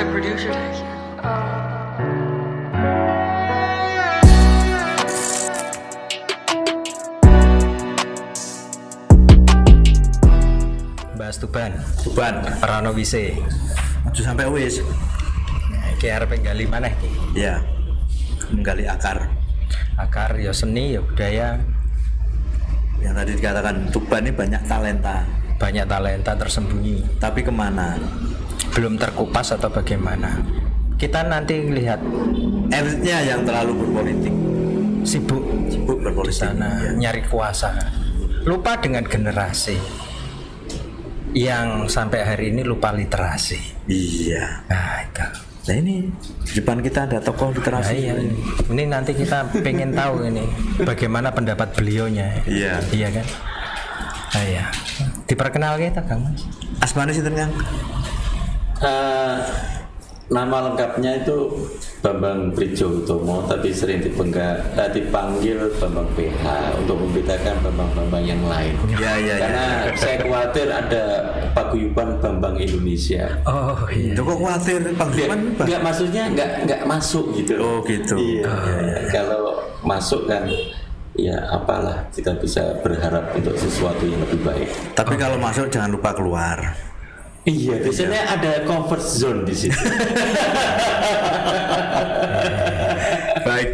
Mr. Producer Tech. Bahas Tuban Rano Wise. Aja sampai wis. Iki arep nggali maneh iki. Ya. Menggali akar. Akar ya seni ya budaya. Yang tadi dikatakan Tuban ini banyak talenta Tersembunyi, tapi kemana? belum terkupas atau bagaimana. Kita nanti lihat Elitnya yang terlalu berpolitik, sibuk di berpolitik sana ya. nyari kuasa, lupa dengan generasi yang sampai hari ini lupa literasi. Iya. Nah itu. Nah ini di depan kita ada tokoh literasi. Nah, iya. Ini nanti kita pengen tahu ini bagaimana pendapat beliaunya. Iya. Iya kan? Nah, iya. Diperkenalkan kita Kang Mas. Asmane sinten Kang? Nama lengkapnya itu Bambang Prijotomo, tapi sering dipanggil Bambang PH untuk membedakan Bambang-Bambang yang lain. Iya. Karena saya khawatir ada paguyuban Bambang Indonesia. Oh iya. Kok khawatir panggilan? Enggak, maksudnya enggak masuk gitu. Oh gitu. Iya. Kalau masuk kan ya apalah, kita bisa berharap untuk sesuatu yang lebih baik. Tapi kalau masuk jangan lupa keluar. Iya, biasanya ada comfort zone di situ. Baik.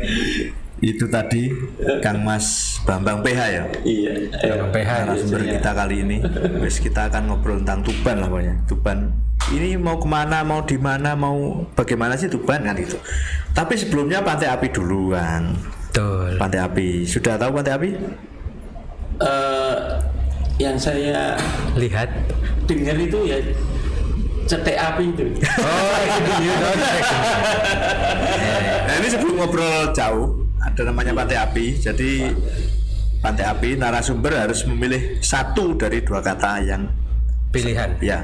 Itu tadi Kang Mas Bambang PH ya. Iya. Bambang PH Narasumber kita kali ini. Wes kita akan ngobrol tentang Tuban lah pokoknya. Tuban ini mau kemana, mau di mana, mau bagaimana sih Tuban kan itu. Tapi sebelumnya Pantai Api dulu kan. Betul. Pantai Api. Sudah tahu Pantai Api? Yang saya Lihat. dengar itu ya cetek api itu. Oh iya. Nah ini sebelum ngobrol jauh, ada namanya Pantai Api. Jadi Pantai Api narasumber harus memilih satu dari dua kata yang Pilihan. ya,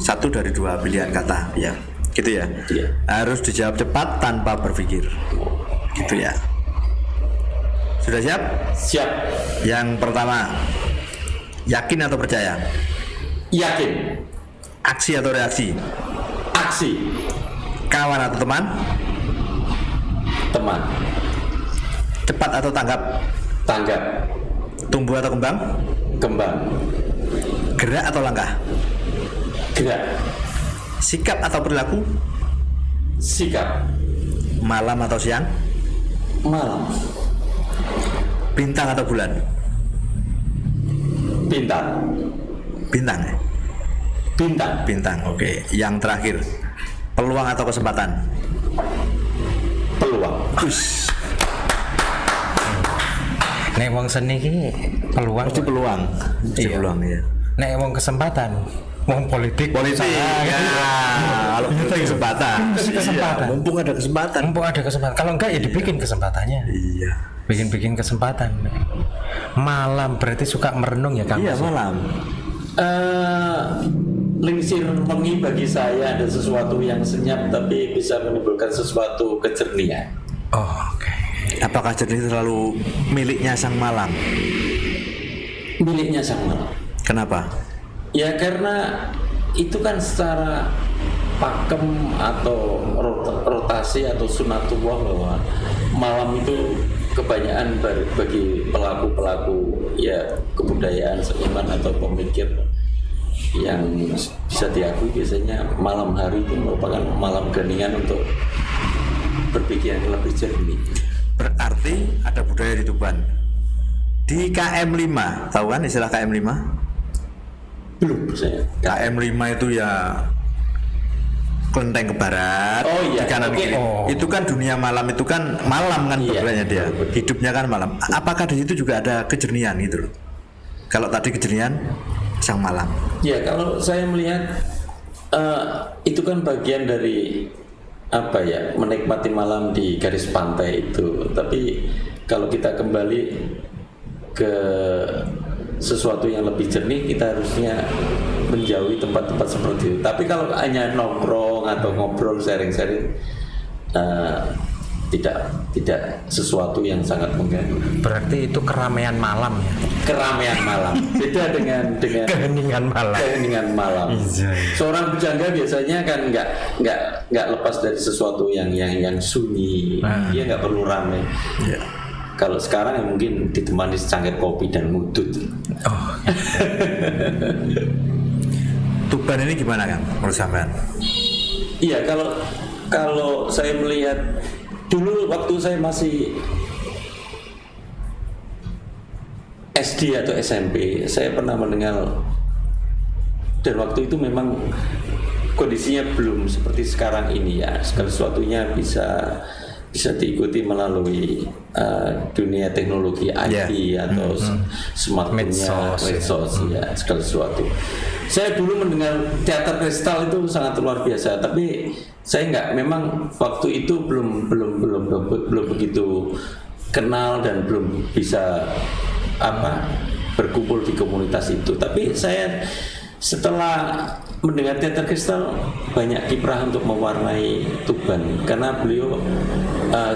satu dari dua pilihan kata ya, gitu ya. Iya. Harus dijawab cepat tanpa berpikir, gitu ya. Sudah siap? Siap. Yang pertama, yakin atau percaya? Yakin. Aksi atau reaksi? Aksi. Kawan atau teman? Teman. Cepat atau tanggap? Tanggap. Tumbuh atau kembang? Kembang. Gerak atau langkah? Gerak. Sikap atau perilaku? Sikap. Malam atau siang? Malam. Bintang atau bulan? Bintang. Bintang ya? Bintang. Bintang, oke. Yang terakhir, peluang atau kesempatan? Peluang. Us. Nek wong seni ki peluang. Mesti peluang. Mesti Iya. peluang ya. Nek wong kesempatan. Wong politik. Politik ya. Kalau politik kesempatan. Kesempatan. Iya, mumpung ada kesempatan. Mumpung ada kesempatan. Kalau enggak ya dibikin kesempatannya. Iya. Bikin kesempatan. Malam berarti suka merenung ya Kang? Iya, Mas? malam. Lingsir wengi bagi saya ada sesuatu yang senyap tapi bisa menimbulkan sesuatu kejernihan. Oh, oke. Apakah jernih terlalu miliknya sang malam? Miliknya sang malam. Kenapa? Ya karena itu kan secara pakem atau rotasi atau sunatullah bahwa malam itu kebanyakan bagi pelaku-pelaku ya kebudayaan, seniman atau pemikir yang bisa diakui biasanya malam hari itu merupakan malam keheningan untuk berpikir yang lebih jernih. Berarti ada budaya di Tuban. Di KM5, tahu kan istilah KM5? Belum saya. KM5 itu ya kelenteng ke barat, Oh iya, di kanan oke. kiri. Oh. Itu kan dunia malam, itu kan malam kan Iya, sebenarnya dia. betul. Hidupnya kan malam. Apakah di situ juga ada kejernihan gitu loh? Kalau tadi kejernihan sang malam. Ya kalau saya melihat itu kan bagian dari apa ya, menikmati malam di garis pantai itu. Tapi kalau kita kembali ke sesuatu yang lebih jernih, kita harusnya menjauhi tempat-tempat seperti itu. Tapi kalau hanya nongkrong atau ngobrol sharing-sharing, tidak sesuatu yang sangat mengganggu. Berarti itu keramaian malam ya. Keramaian malam beda dengan Keheningan malam. keheningan malam. Iya. Seorang bujangga biasanya kan nggak lepas dari sesuatu yang sunyi. Dia nggak perlu ramai. Ya. Kalau sekarang ya mungkin ditemani secangkir kopi dan ngudut. Oh, Tuban ini gimana kan menurut sampean? Iya, kalau saya melihat dulu waktu saya masih SD atau SMP, saya pernah mendengar, dan waktu itu memang kondisinya belum seperti sekarang ini ya. Segala sesuatunya bisa diikuti melalui dunia teknologi IT atau smartphone-nya, medsos ya, segala sesuatu. Saya dulu mendengar teater kristal itu sangat luar biasa, tapi saya memang waktu itu belum begitu kenal dan belum bisa berkumpul di komunitas itu. Tapi saya setelah mendengar teater kristal banyak kiprah untuk mewarnai Tuban, karena beliau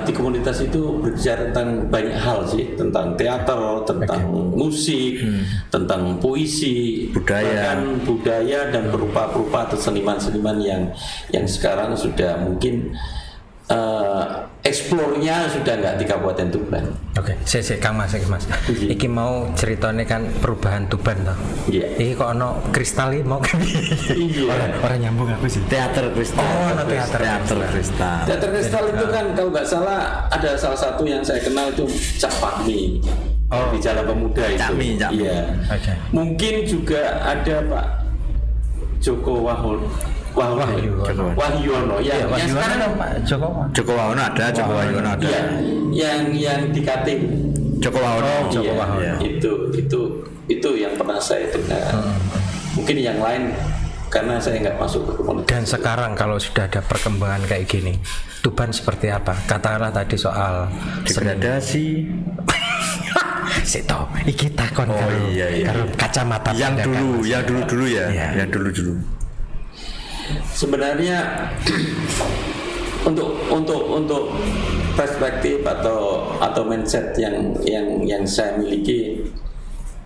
di komunitas itu berbicara tentang banyak hal sih, tentang teater, tentang musik, tentang puisi, bahkan budaya dan perupa-perupa atau seniman-seniman yang sekarang sudah mungkin eksplornya sudah nggak di Kabupaten Tuban. Oke, saya Kang Mas. Iki mau ceritanya kan perubahan Tuban toh. Iya. Iki kok ono kristal iki mau Iya. orang nyambung aku sih. Teater kristal. Teater kristal. Teater kristal itu kan kalau nggak salah ada salah satu yang saya kenal itu Cak Fahmi. Di Jalan Pemuda itu. Cakmi. Iya. Oke. Mungkin juga ada Pak Joko Wahyono ya, yang sekarang Pak Joko. Joko Wahono ada. ya, yang di Kating. Joko Wahono. Iya, itu yang pernah saya dengar. Mungkin yang lain karena saya nggak masuk ke komunitas. Dan sekarang kalau sudah ada perkembangan kayak gini, Tuban seperti apa? Katakanlah tadi soal Degradasi. Sito, iki takon karo kacamata Yang dulu ya. Iya. Yang dulu. Sebenarnya untuk perspektif atau mindset yang saya miliki,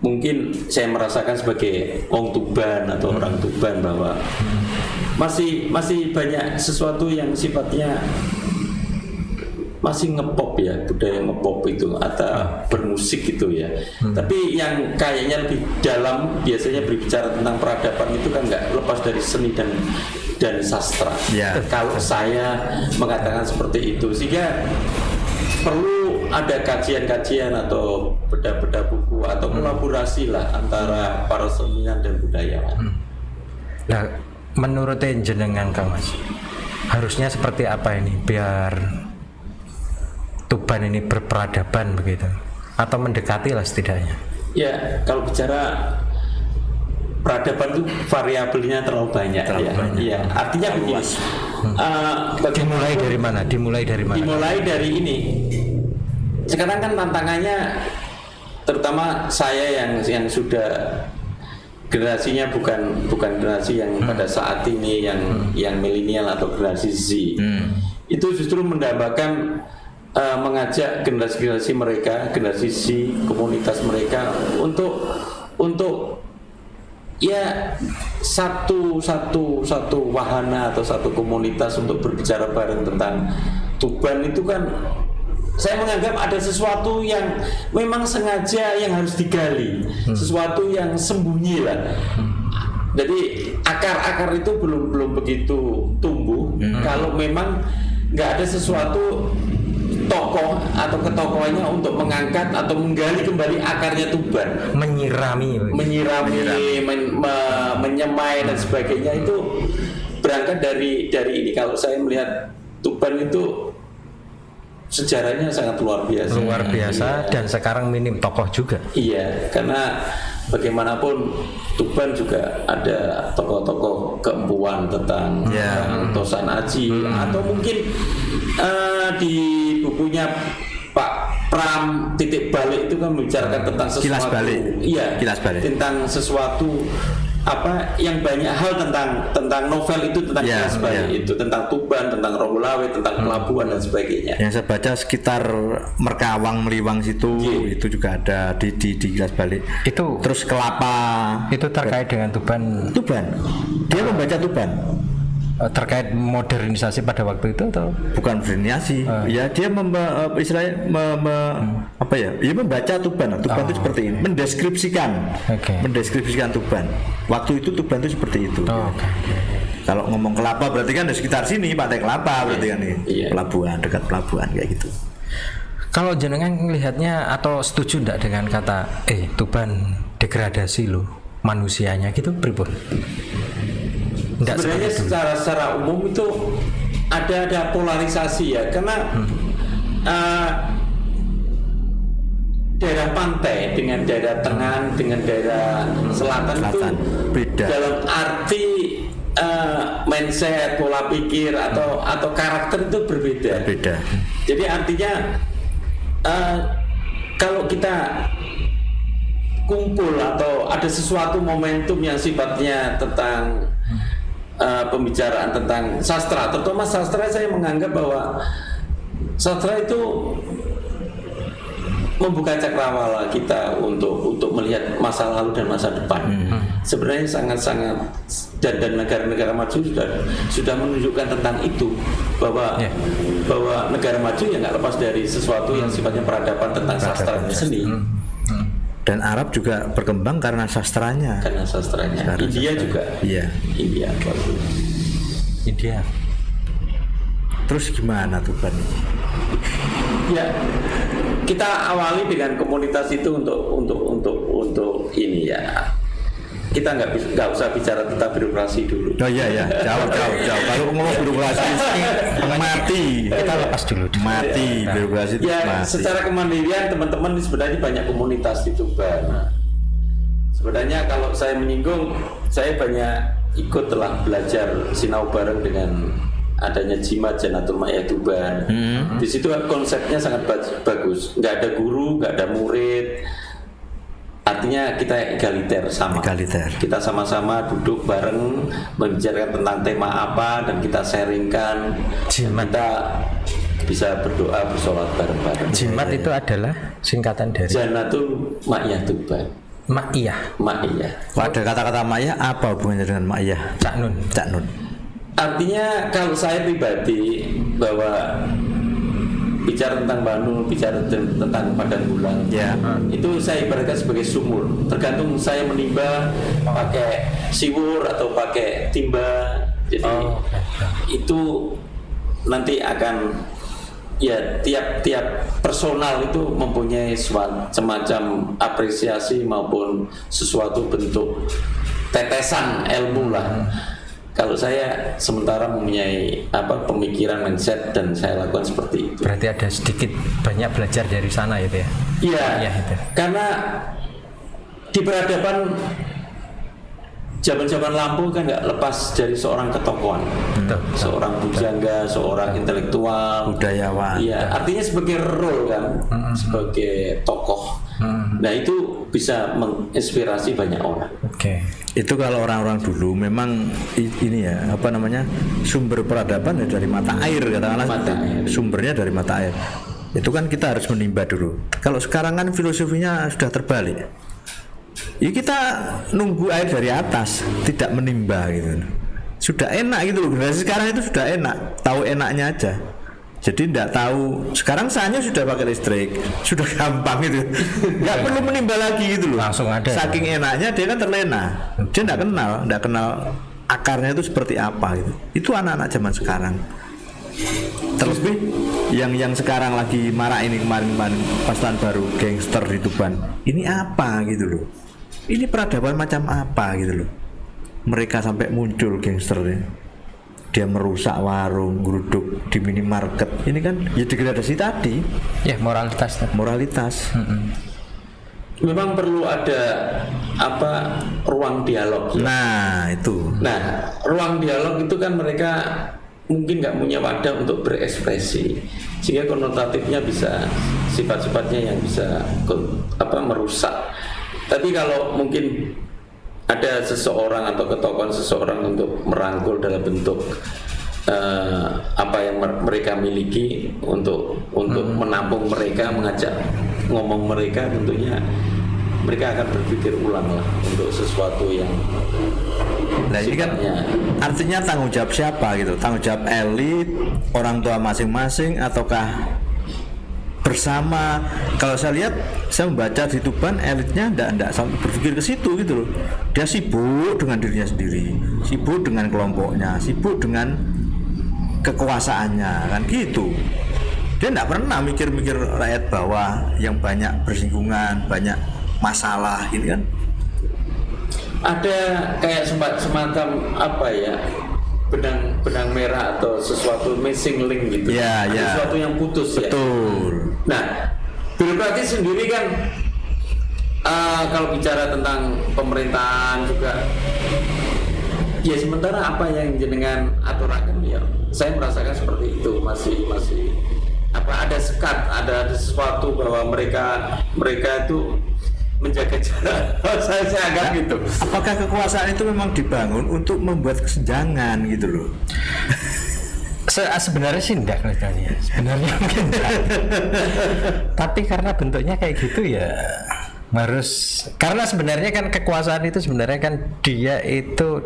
mungkin saya merasakan sebagai orang Tuban atau orang Tuban bahwa masih banyak sesuatu yang sifatnya masih ngepop ya, budaya ngepop itu atau bermusik gitu ya. Tapi yang kayaknya lebih dalam biasanya berbicara tentang peradaban itu kan nggak lepas dari seni dan sastra. Kalau saya mengatakan seperti itu, sehingga perlu ada kajian-kajian atau beda-beda buku atau kolaborasi lah antara para seniman dan budayawan. Nah, menurut jenengan Kang Mas, harusnya seperti apa ini biar Tuban ini berperadaban begitu, atau mendekati lah setidaknya? Ya, kalau bicara peradaban itu variabelnya terlalu banyak. Ya, artinya begini. Dimulai dari mana? Dimulai dari ini. Sekarang kan tantangannya, terutama saya yang sudah generasinya bukan generasi yang pada saat ini yang milenial atau generasi Z. Itu justru mendambakan mengajak generasi mereka, generasi Z, komunitas mereka untuk ya satu wahana atau satu komunitas untuk berbicara bareng tentang Tuban. Itu kan saya menganggap ada sesuatu yang memang sengaja yang harus digali, sesuatu yang sembunyi lah. Jadi akar itu belum begitu tumbuh kalau memang nggak ada sesuatu tokoh atau ketokohannya untuk mengangkat atau menggali kembali akarnya Tuban, menyirami, menyemai dan sebagainya. Itu berangkat dari ini. Kalau saya melihat Tuban itu sejarahnya sangat luar biasa. Dan sekarang minim tokoh juga. Iya, karena bagaimanapun Tuban juga ada tokoh-tokoh keempuan tentang Tosan Aji atau mungkin di bukunya Pak Pram Titik Balik itu kan membicarakan tentang sesuatu, Kilas balik. tentang sesuatu yang banyak hal tentang novel itu, tentang Ya, Kilas Bali ya. itu, tentang Tuban, tentang Rawulawe, tentang pelabuhan dan sebagainya. Yang saya baca sekitar Merkawang, Meliwang situ Iya. itu juga ada di Kilas Bali. Itu Terus Kelapa, itu terkait dengan Tuban, Tuban. Dia membaca Tuban. terkait modernisasi pada waktu itu atau Bukan modernisasi, ya dia istilahnya apa ya? Dia membaca Tuban. Tuban itu seperti ini, mendeskripsikan, Oke. mendeskripsikan Tuban. Waktu itu Tuban itu seperti itu. oke. Kalau ngomong Kelapa berarti kan di sekitar sini, Pantai Kelapa berarti kan ini, Iya. pelabuhan, dekat pelabuhan kayak gitu. Kalau jenengan melihatnya atau setuju enggak dengan kata Tuban degradasi loh manusianya gitu pripun? Enggak Sebenarnya secara umum itu ada polarisasi ya, karena daerah pantai dengan daerah tengah dengan daerah selatan itu beda. dalam arti mindset, pola pikir atau karakter itu berbeda. Beda. Jadi artinya kalau kita kumpul atau ada sesuatu momentum yang sifatnya tentang pembicaraan tentang sastra, terutama sastra, saya menganggap bahwa sastra itu membuka cakrawala kita untuk melihat masa lalu dan masa depan. Sebenarnya sangat-sangat dan negara-negara maju sudah menunjukkan tentang itu, bahwa negara maju ya nggak lepas dari sesuatu yang sifatnya peradaban tentang sastra dan seni. Dan Arab juga berkembang karena sastranya. Karena sastranya. Karena India sastranya. juga. Iya. India bagus. India. Terus gimana Tuban ini? Ya, kita awali dengan komunitas itu untuk ini ya. Kita nggak usah bicara tentang birokrasi dulu. Oh iya ya, jauh. Kalau ngomong birokrasi mati. Kita lepas dulu. Mati birokrasi itu Ya, mati. secara kemandirian teman-teman sebenarnya banyak komunitas di Tuban. Sebenarnya kalau saya menyinggung, saya banyak ikut telah belajar sinau bareng dengan adanya Jimat Janatul Ma'iyah Tuban. Di situ konsepnya sangat bagus. Nggak ada guru, nggak ada murid. Artinya kita egaliter sama. Egaliter. Kita sama-sama duduk bareng membicarakan tentang tema apa dan kita sharingkan. Jimat. Kita bisa berdoa bersolat bareng-bareng. Jimat itu adalah singkatan dari Janatul Ma'iyah Tuban. Ma'iyah, Ma'iyah. Pada kata-kata Ma'iyah apa hubungannya dengan Ma'iyah? Cak Nun. Cak Nun. Artinya kalau saya pribadi bahwa bicara tentang Banu, bicara tentang padang bulan, Ya. itu saya ibaratkan sebagai sumur. Tergantung saya menimba pakai siwur atau pakai timba. Jadi itu nanti akan ya tiap personal itu mempunyai semacam apresiasi maupun sesuatu bentuk tetesan ilmu lah. Kalau saya sementara mempunyai pemikiran mindset dan saya lakukan seperti itu. Berarti ada sedikit banyak belajar dari sana itu ya. Iya, Iya, itu. karena di peradaban zaman-zaman lampau kan nggak lepas dari seorang ketokohan, Betul. seorang bujangga, seorang intelektual, Budayawan. Iya, artinya sebagai role kan, sebagai tokoh. Nah itu bisa menginspirasi banyak orang. Oke. Itu kalau orang-orang dulu memang ini ya apa namanya sumber peradaban ya dari mata air katakanlah. Mata air. Sumbernya dari mata air. Itu kan kita harus menimba dulu. Kalau sekarang kan filosofinya sudah terbalik. Ya kita nunggu air dari atas, tidak menimba gitu. Sudah enak gitu loh. Generasi sekarang itu sudah enak, tahu enaknya aja. Jadi tidak tahu. Sekarang sahnya sudah pakai listrik, sudah gampang gitu. Nggak perlu menimba lagi gitu loh. Langsung ada. Saking enaknya dia kan terlena. Dia tidak kenal akarnya itu seperti apa gitu. Itu anak-anak zaman sekarang. Terlebih yang sekarang lagi marah ini kemarin pas tahun baru gangster di Tuban. Ini apa gitu loh. Ini peradaban macam apa gitu loh. Mereka sampai muncul gangsternya. Dia merusak warung, geruduk di minimarket. Ini kan ya degradasi tadi. Ya moralitas. Moralitas. Memang perlu ada ruang dialog. Ya. Nah itu. Nah, ruang dialog itu kan mereka mungkin nggak punya wadah untuk berekspresi, sehingga konotatifnya bisa sifat-sifatnya yang bisa merusak. Tapi kalau mungkin ada seseorang atau ketokohan seseorang untuk merangkul dalam bentuk apa yang mereka miliki untuk menampung mereka, mengajak ngomong mereka, tentunya mereka akan berpikir ulang lah untuk sesuatu yang Nah ini kan artinya tanggung jawab siapa gitu? Tanggung jawab elit, orang tua masing-masing, ataukah bersama? Kalau saya lihat, saya membaca di Tuban, elitnya enggak sampai berpikir ke situ gitu loh. Dia sibuk dengan dirinya sendiri, sibuk dengan kelompoknya, sibuk dengan kekuasaannya, kan gitu. Dia enggak pernah mikir-mikir rakyat bawah yang banyak bersinggungan, banyak masalah ini kan. Ada kayak semacam apa ya, benang merah atau sesuatu missing link gitu. Ya, ada ya. sesuatu yang putus. Betul. Ya. Nah, birokrasi sendiri kan kalau bicara tentang pemerintahan juga, ya sementara apa yang jenengan aturakan ya, saya merasakan seperti itu masih apa, ada sekat, ada sesuatu bahwa mereka itu menjaga jarak. saya anggap gitu. Apakah kekuasaan itu memang dibangun untuk membuat kesenjangan gitu loh? Sebenarnya sih enggak kelihatannya. Sebenarnya mungkin enggak. Tapi karena bentuknya kayak gitu ya harus, karena sebenarnya kan kekuasaan itu sebenarnya kan dia itu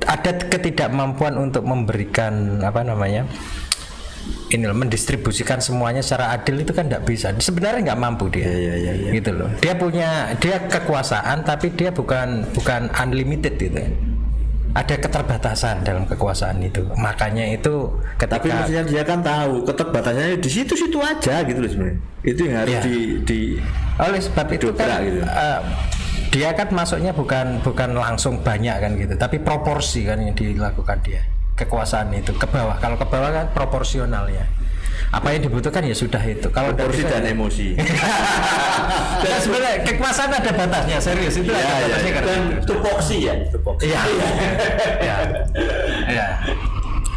ada ketidakmampuan untuk memberikan apa namanya, ini loh, mendistribusikan semuanya secara adil itu kan tidak bisa. Sebenarnya nggak mampu dia, gitu loh. Dia kekuasaan tapi dia bukan unlimited gitu. Ada keterbatasan dalam kekuasaan itu. Makanya itu ketika, tapi maksudnya dia kan tahu keterbatasannya di situ-situ aja gitu loh sebenarnya. Itu yang harus oleh sebab itu kan gitu. Dia kan masuknya bukan langsung banyak kan gitu, tapi proporsi kan yang dilakukan dia. Kekuasaan itu ke bawah. Kalau ke bawah kan proporsional ya. Apa yang dibutuhkan ya sudah itu. Kalau proporsi dan emosi. Dan sebenarnya kekuasaan ada batasnya, serius itu ada batasnya kan. Dan tupoksi ya. Iya.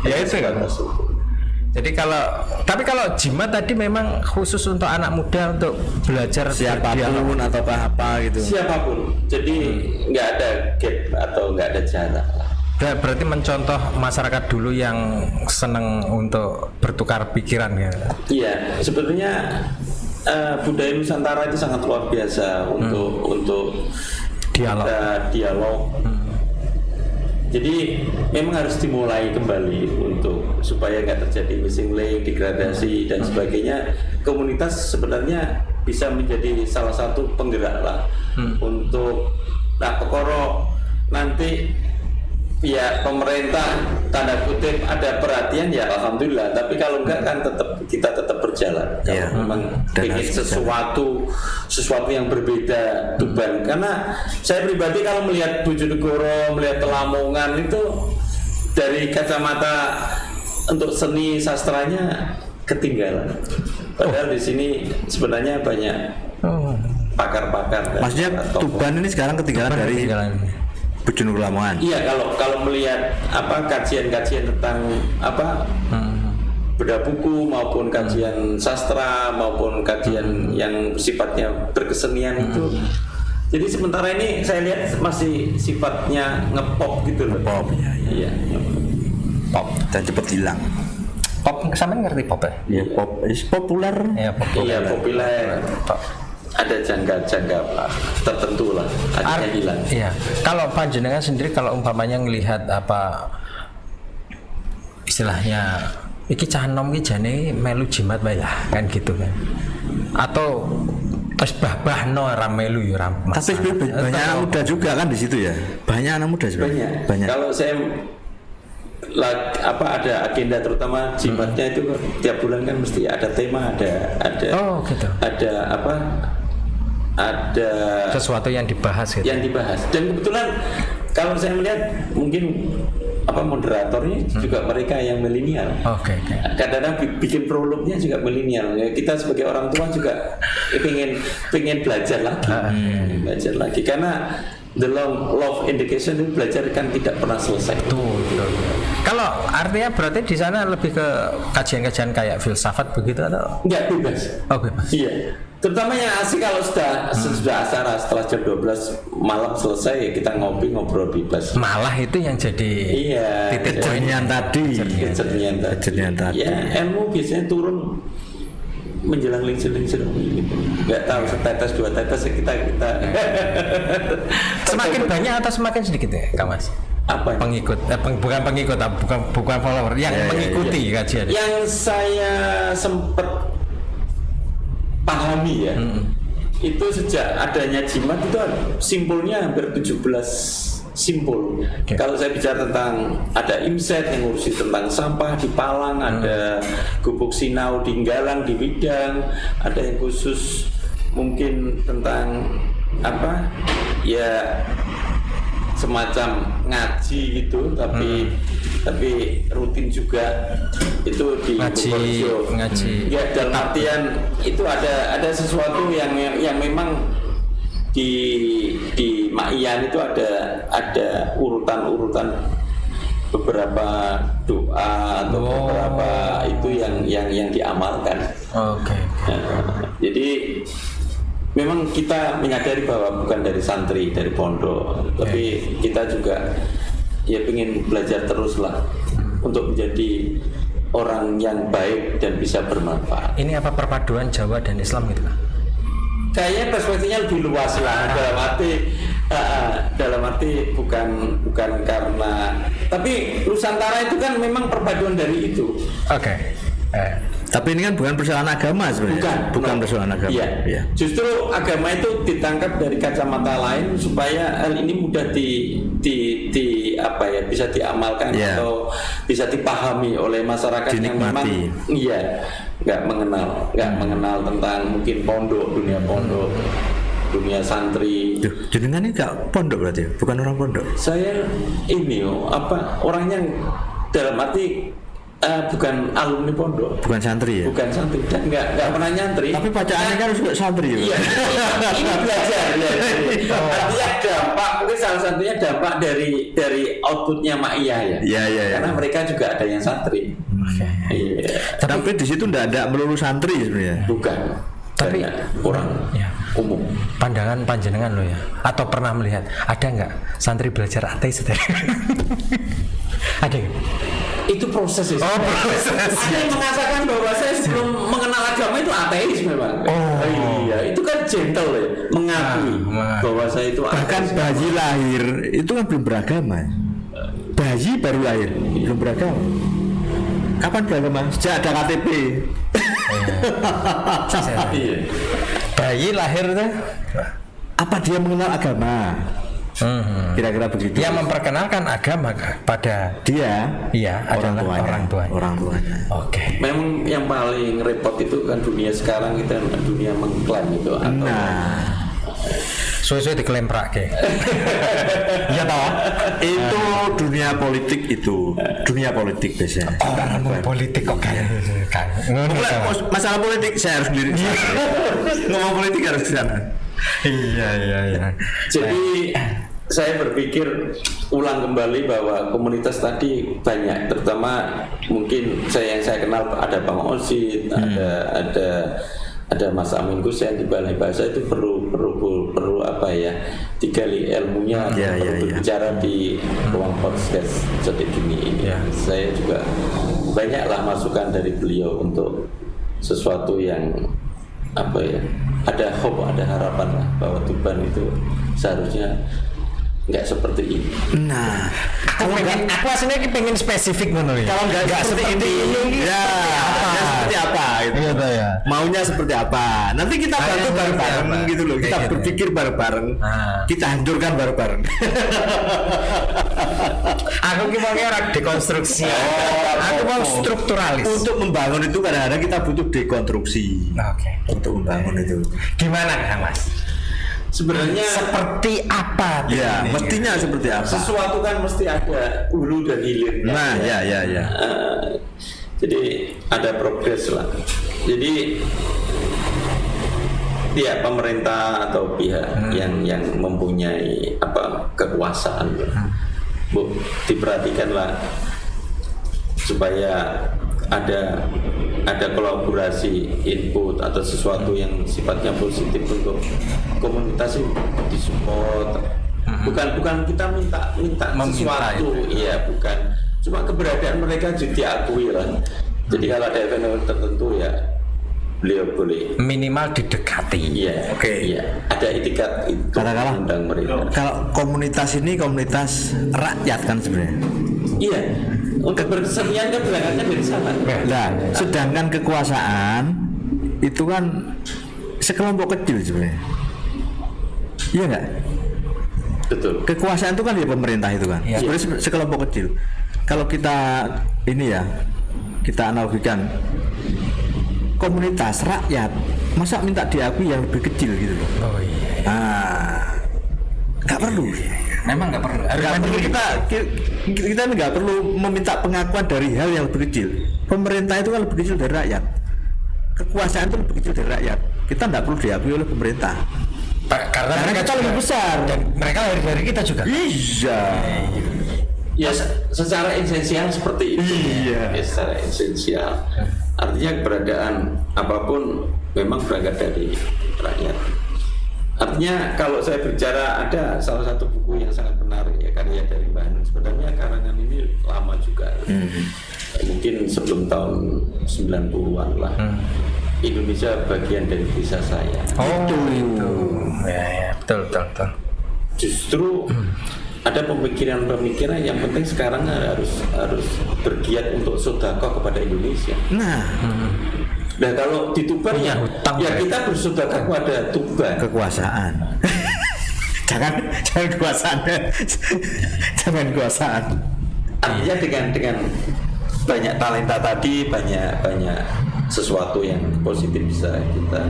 Ya itu kan. Jadi kalau jimat tadi memang khusus untuk anak muda untuk belajar siapapun ataukah apa gitu. Siapapun. Jadi nggak ada gap atau nggak ada jarak. Berarti mencontoh masyarakat dulu yang senang untuk bertukar pikiran ya. Iya, sebetulnya budaya Nusantara itu sangat luar biasa untuk dialog. Jadi memang harus dimulai kembali supaya nggak terjadi missing link, degradasi dan sebagainya. Komunitas sebenarnya bisa menjadi salah satu penggerak lah untuk pokoknya nanti ya pemerintah tanda kutip ada perhatian ya alhamdulillah, tapi kalau enggak kan kita tetap berjalan. Kalau memang ingin sesuatu yang berbeda Tuban, karena saya pribadi kalau melihat Bojonegoro, melihat Lamongan itu dari kacamata untuk seni sastranya ketinggalan. Padahal di sini sebenarnya banyak pakar-pakar. Maksudnya Tuban ini sekarang ketinggalan dari Bojonegoro Lamongan. Iya, kalau melihat kajian-kajian tentang bedah buku maupun kajian sastra maupun kajian yang sifatnya berkesenian itu. Jadi sementara ini saya lihat masih sifatnya ngepop gitu loh. Pop, iya. Pop dan cepat hilang. Pop, sama ngerti pop ya? Iya, pop is populer. Iya, populer. Ada jangka tertentu lah, akhirnya hilang. Iya. Kalau panjenengan sendiri kalau umpamanya ngelihat apa istilahnya iki canom iki jane melu jimat bae lah kan gitu kan. Atau pas bahno ra melu ya ram. Tapi banyak anak muda juga kan di situ ya. Banyak anak muda sebenarnya. Banyak. Kalau saya ada agenda terutama jimatnya itu tiap bulan kan mesti ada tema, ada gitu. Ada sesuatu yang dibahas gitu. Yang dibahas. Dan kebetulan kalau saya melihat mungkin moderatornya juga mereka yang milenial. Oke. Kadang-kadang bikin prolognya juga milenial. Kita sebagai orang tua juga pengen belajar lagi. Belajar lagi karena the long love education itu belajar kan tidak pernah selesai. Betul. Kalau artinya berarti di sana lebih ke kajian-kajian kayak filsafat begitu atau? Enggak, bebas. Oh, bebas. Iya. Terutama yang asik kalau sudah acara setelah jam 12 malam selesai, kita ngobrol bebas. Malah itu yang jadi titik jernihan tadi. Jernihan tadi. Ya, ilmu biasanya turun menjelang lingsir-lingsir gitu. Nggak tahu setetes dua tetes kita. Semakin banyak atau semakin sedikit ya, Kak Mas? Apa? Pengikut, bukan pengikut, bukan follower, yang mengikuti kajian. Yang saya sempat pahami ya, itu sejak adanya jimat itu simpulnya hampir 17 simpul. Kalau saya bicara tentang ada imset yang ngurusi tentang sampah di Palang, ada gubuk sinau di Galang, di Widang, ada yang khusus mungkin tentang apa ya, semacam ngaji gitu, tapi rutin juga itu di ngaji. Ya, dalam artian itu ada sesuatu yang memang di Ma'iyan itu ada urutan beberapa doa atau beberapa itu yang diamalkan. Oke. Jadi memang kita menyadari bahwa bukan dari santri, dari pondok, tapi kita juga ya ingin belajar terus lah untuk menjadi orang yang baik dan bisa bermanfaat. Ini apa perpaduan Jawa dan Islam gitu kan? Kayaknya perspektifnya lebih luas lah, dalam arti bukan karena, tapi Nusantara itu kan memang perpaduan dari itu. Oke. Tapi ini kan bukan persoalan agama sebenarnya. Bukan persoalan agama. Iya. Justru agama itu ditangkap dari kacamata lain supaya hal ini mudah bisa diamalkan atau bisa dipahami oleh masyarakat yang memang nggak mengenal tentang mungkin dunia santri. Jenengan ini nggak pondok berarti, bukan orang pondok. Saya ini orangnya dalam arti bukan alumni pondok, bukan santri ya, bukan santri dan nggak pernah nyantri. Tapi bacaannya kan harus santri ya. Iya, ini belajar. Artinya dampak, mungkin salah satunya dampak dari outputnya Ma'iyah ya. Iya. Karena mereka juga ada yang santri. Iya. Tapi di situ nggak ada melulu santri sebenarnya. Bukan. Tapi orang umum. Pandangan panjenengan lo ya, atau pernah melihat ada nggak santri belajar ateis? Ada nggak? Itu proses ya. Proses. Ada yang mengatakan bahwa saya sebelum mengenal agama itu ateis memang. Iya, itu kan gentle ya, mengakui bahwa saya itu ateis. Bahkan bayi lahir itu kan belum beragama. Bayi baru lahir belum beragama. Kapan beragama? Sejak ada KTP. Iya. Bayi lahir tuh. Apa dia mengenal agama? Kira-kira begitu. Dia memperkenalkan agama pada dia, orang tuanya. Oke. Memang yang paling repot itu kan dunia sekarang, kita dunia mengklaim itu atau suwe-suwe diklaim prake. Iya toh? Itu dunia politik biasanya. Politik kok kan. Masalah politik saya harus sendiri. Ngomong politik harus ke sana. Iya. Jadi saya berpikir ulang kembali bahwa komunitas tadi banyak, terutama mungkin yang saya kenal ada Bang Osid, ada Mas Amin Gusen di Balai Bahasa, itu perlu digali ilmunya, perlu berbicara di ruang podcast seperti ini. Saya juga banyaklah masukan dari beliau untuk sesuatu yang ada hope, ada harapan lah bahwa Tuban itu seharusnya nggak seperti ini. Nah, Aku aslinya pengen spesifik ngono ya. Kalau nggak seperti ini, seperti apa? Gitu. Ya. Maunya seperti apa? Nanti kita bantu bareng-bareng gitu loh. Kita berpikir bareng-bareng. Kita hancurkan bareng-bareng. Aku mau dekonstruksi. Aku mau strukturalis. Untuk membangun itu kadang-kadang kita butuh dekonstruksi. Untuk membangun itu. Gimana, Mas? Sebenarnya seperti apa? Ya, mestinya seperti apa? Sesuatu kan mesti ada hulu dan hilir. Nah, ya. Jadi ada progres lah. Jadi pemerintah atau pihak yang mempunyai kekuasaan, diperhatikanlah supaya ada ada kolaborasi input atau sesuatu yang sifatnya positif untuk komunitas ini disupport. Bukan kita minta sesuatu, iya bukan. Cuma keberadaan mereka juga diakui lah. Jadi kalau ada event tertentu ya beliau boleh minimal didekati. Iya, Oke. iya. Ada etikat itu Katakanlah, undang mereka. kalau komunitas ini komunitas rakyat kan sebenarnya. Iya, untuk berkesenian kan berangkatnya dari sana. Nah, sedangkan kekuasaan itu kan sekelompok kecil sebenarnya. Iya nggak? Betul. Kekuasaan itu kan ya pemerintah itu kan. Iya. Sebenarnya sekelompok kecil. Kalau kita ini ya, kita analogikan komunitas rakyat, masa minta diakui yang lebih kecil gitu loh. Oh iya. Nggak perlu. Memang nggak perlu. Harus Nggak perlu mandiri. kita nggak perlu meminta pengakuan dari hal yang lebih kecil. Pemerintah itu kan lebih kecil dari rakyat. Kekuasaan itu lebih kecil dari rakyat. Kita nggak perlu diakui oleh pemerintah. Karena mereka kita lebih besar. Dan mereka lahir dari kita juga. Iya. Ya secara esensial seperti itu. Iya. Ya, secara esensial. Artinya keberadaan apapun memang berangkat dari rakyat. Artinya kalau saya bicara ada salah satu buku yang sangat menarik ya, karya dari Mbak Hanung. Sebenarnya karangan ini lama juga. Mungkin sebelum tahun 90-an lah. Indonesia bagian dari desa saya. Oh itu. Ya betul. Justru ada pemikiran-pemikiran yang penting sekarang harus bergiat untuk sedekah kepada Indonesia. Nah kalau di Tuban Punya ya, hutang ya ya. kita bersedekah kepada Tuban. Kekuasaan. jangan kekuasaan. Jangan kekuasaan. Artinya dengan banyak talenta tadi, banyak sesuatu yang positif bisa kita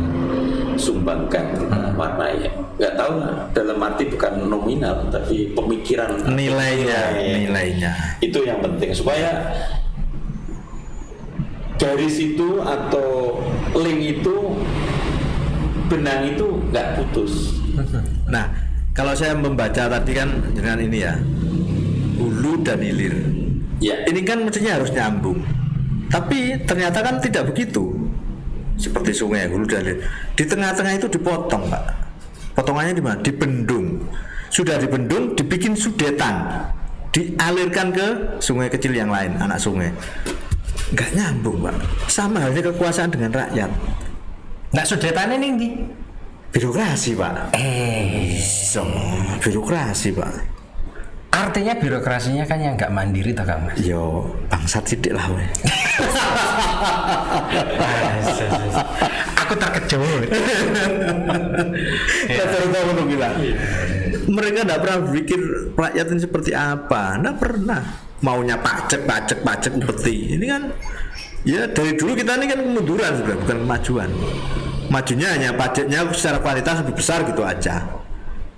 sumbangkan, kita warnai. Nggak tahu lah, dalam arti bukan nominal, tapi pemikiran Nilainya. itu yang penting supaya garis itu atau link itu, benang itu nggak putus. Nah, kalau saya membaca tadi kan dengan ini ya, hulu dan hilir. Ya, Ini kan mestinya harus nyambung. Tapi ternyata kan tidak begitu. Seperti sungai hulu dan hilir. Di tengah-tengah itu dipotong, Pak. Potongannya di mana? Di bendung. Sudah dibendung, dibikin sudetan, dialirkan ke sungai kecil yang lain, anak sungai. Nggak nyambung, Pak. Sama halnya kekuasaan dengan rakyat. Nggak sudetannya nih. Birokrasi, Pak. Birokrasi, Pak. Artinya birokrasinya kan yang nggak mandiri toh Kang Mas. Yo, bangsat sidik lah, weh. Aku terkejut. Tahu bilang. Mereka tidak pernah berpikir rakyat ini seperti apa. Tidak pernah. Maunya pajak upeti. Ini kan ya dari dulu kita ini kan kemunduran sebenarnya, bukan kemajuan. Majunya hanya pajaknya secara kualitas lebih besar gitu aja.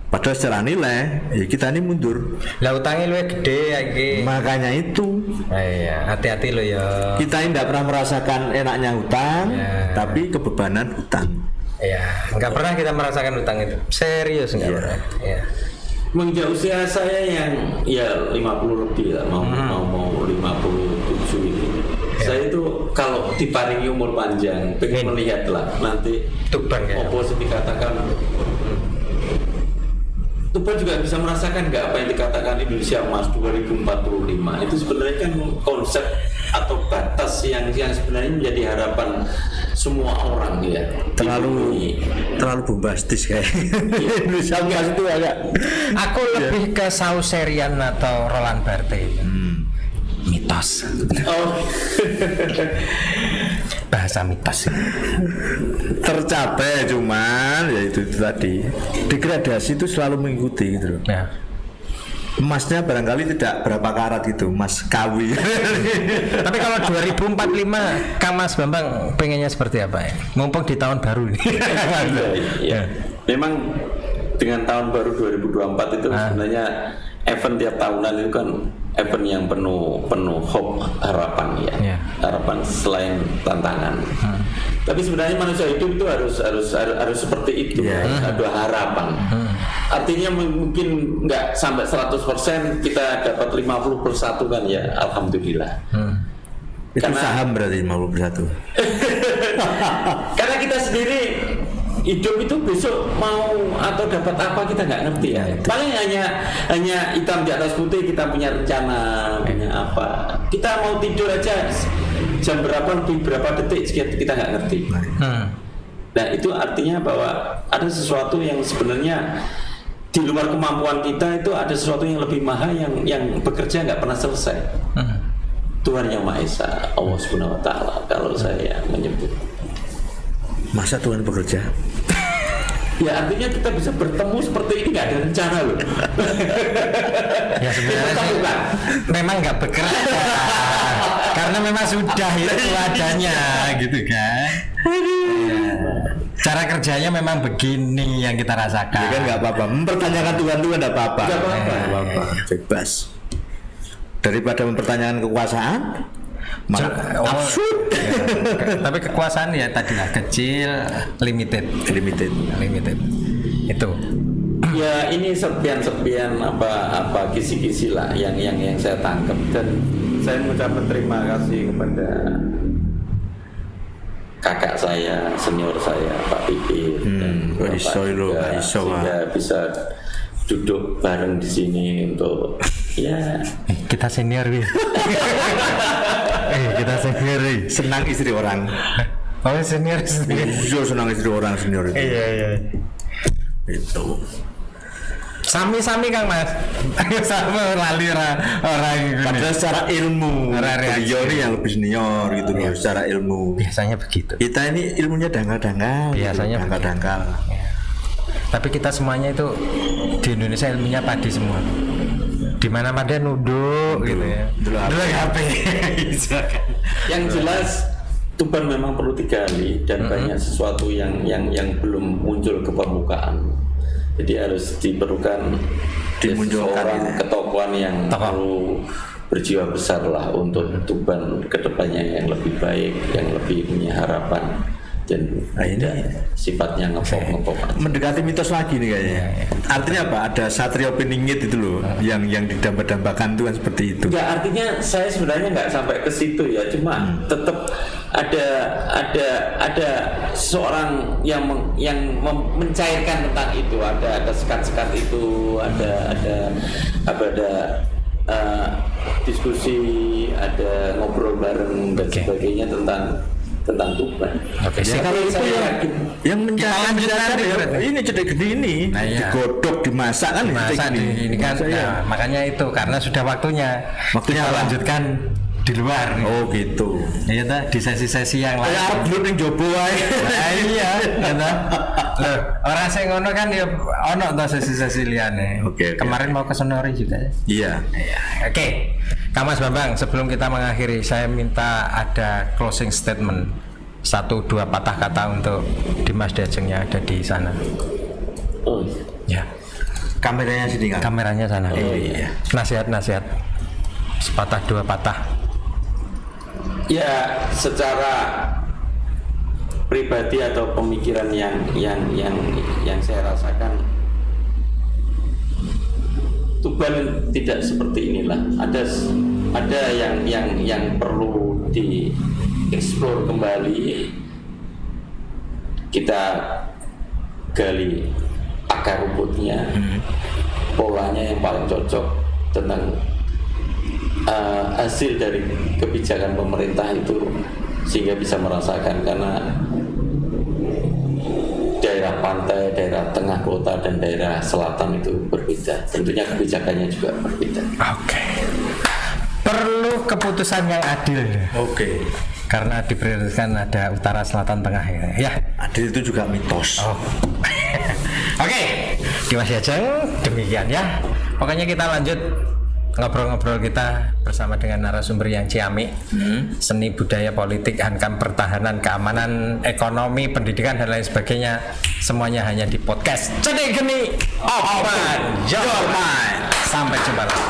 Padahal secara nilai ya kita ini mundur. Lah utangnya lu gede ya iki. Makanya itu Iya, hati-hati lo ya. kita ini tidak pernah merasakan enaknya hutang, Ya. tapi kebebanan hutang. Iya, nggak pernah kita merasakan utang itu. Serius nggak pernah. Iya. menginjak usia saya yang ya 50 lebih lah, mau 57 ini. Saya itu kalau diparingi umur panjang, pengen melihat lah nanti Tuban ya. oposisi dikatakan. Tuban juga bisa merasakan nggak apa yang dikatakan Indonesia Emas 2045 itu sebenarnya kan konsep atau batas yang sebenarnya menjadi harapan semua orang ya. Terlalu bombastis kayak Indonesia Emas itu agak. Aku lebih ke Sauserian atau Roland Barthes. Mitos. Oh. Bahasa mitos. Tercapai cuman ya itu tadi degradasi itu selalu mengikuti gitu loh. Ya. Emasnya barangkali tidak berapa karat gitu, emas KW. Tapi kalau 2045 Kang Mas Bambang pengennya seperti apa ya? Mumpung di tahun baru ini. Iya. Memang dengan tahun baru 2024 itu sebenarnya event tiap tahunan itu kan event yang penuh hope, harapan ya. Yeah. Harapan selain tantangan. Tapi sebenarnya manusia hidup itu harus seperti itu, harus ada harapan. Artinya mungkin nggak sampai 100% kita dapat 50 per 1 kan ya, alhamdulillah. Itu saham berarti 51. Karena kita sendiri hidup itu besok mau atau dapat apa kita nggak ngerti ya. Paling hanya hitam di atas putih, kita punya rencana, punya apa. Kita mau tidur aja jam berapa, lebih berapa detik kita nggak ngerti. Nah itu artinya bahwa ada sesuatu yang sebenarnya di luar kemampuan kita, itu ada sesuatu yang lebih maha yang bekerja nggak pernah selesai. Tuhan Yang Maha Esa, Allah Subhanahu Wa Taala, kalau saya menyebut. Masa Tuhan bekerja? Ya artinya kita bisa bertemu seperti ini nggak ada rencana loh. Ya sebenarnya sih, memang nggak bekerja karena memang sudah itu adanya gitu kan. Cara kerjanya memang begini yang kita rasakan. Ya kan nggak apa-apa. Mempertanyakan Tuhan itu nggak apa-apa. Nggak apa-apa. Bebas. Daripada mempertanyakan kekuasaan, malah absurd. Tapi kekuasaan ya tadilah kecil, limited. Itu. Ya ini serpian-serpian apa kisi-kisi lah yang saya tangkap, dan saya mengucapkan terima kasih kepada kakak saya, senior saya, Pak Pipit, dan Bapak juga, sehingga bisa duduk bareng di sini untuk ya kita senior ya. Kita senior. Senang istri orang. Oh senior. Iya, senang istri orang senior itu. Iya. Itu. Sami-sami Kang Mas. Sama lali orang ini. Padahal secara ilmu beliau ini yang lebih senior gitu loh, secara ilmu. Biasanya begitu. Kita ini ilmunya dangkal-dangkal. Biasanya gitu, dangkal-dangkal. Ya. Tapi kita semuanya itu di Indonesia ilmunya padi semua. Di mana-mana nunduk gitu ya. Dulu HP. Yang jelas Tuban memang perlu digali dan banyak sesuatu yang belum muncul ke permukaan. Jadi harus diperlukan seorang ketokohan yang perlu berjiwa besar lah untuk Tuban kedepannya yang lebih baik, yang lebih punya harapan dan ini sifatnya ngepop. Mendekati mitos lagi nih kayaknya. Artinya apa? Ada Satrio Piningit itu loh, yang didamba-dambakan itu kan seperti itu. Enggak, artinya saya sebenarnya nggak sampai ke situ ya, cuma tetap ada seorang yang mencairkan tentang itu, ada sekat-sekat itu, ada diskusi, ada ngobrol bareng dan sebagainya tentang Tuban. Oke. Ya, kalau itu yang mencairkan ini cedek gede ini, digodok, dimasak kan, ini kan. Nah, makanya itu karena sudah waktunya kita lanjutkan di luar. Oh gitu. Iya ta, di sesi-sesi yang lain. Ya belum yang jobo ae. Iya, ta. Loh, orang sing ngono kan ya ono ta sesi-sesi liyane. Oke. Kemarin mau ke Sonori juga. Iya. Oke. Kak Mas Bambang, sebelum kita mengakhiri, saya minta ada closing statement 1-2 patah kata untuk Dimas Diajeng yang ada di sana. Oh ya. Kameranya sini kan? Kameranya sana. Iya. Nasihat. Sepatah 2 patah. Ya, secara pribadi atau pemikiran yang saya rasakan, Tuban tidak seperti inilah. Ada yang perlu dieksplor kembali. Kita gali akar rumputnya, polanya yang paling cocok tentang hasil dari kebijakan pemerintah itu, sehingga bisa merasakan, karena daerah pantai, daerah tengah kota dan daerah selatan itu berbeda. Tentunya kebijakannya juga berbeda. Oke. Perlu keputusan yang adil. Oke. Karena diprioritaskan ada utara, selatan, tengah ya. Adil itu juga mitos. Oh. Oke. Dimas Diajeng demikian ya. Pokoknya kita lanjut ngobrol-ngobrol kita bersama dengan narasumber yang ciamik, seni, budaya, politik, hankam, pertahanan, keamanan, ekonomi, pendidikan dan lain sebagainya, semuanya hanya di podcast Cedek Geni Open Your Mind. Sampai jumpa lagi.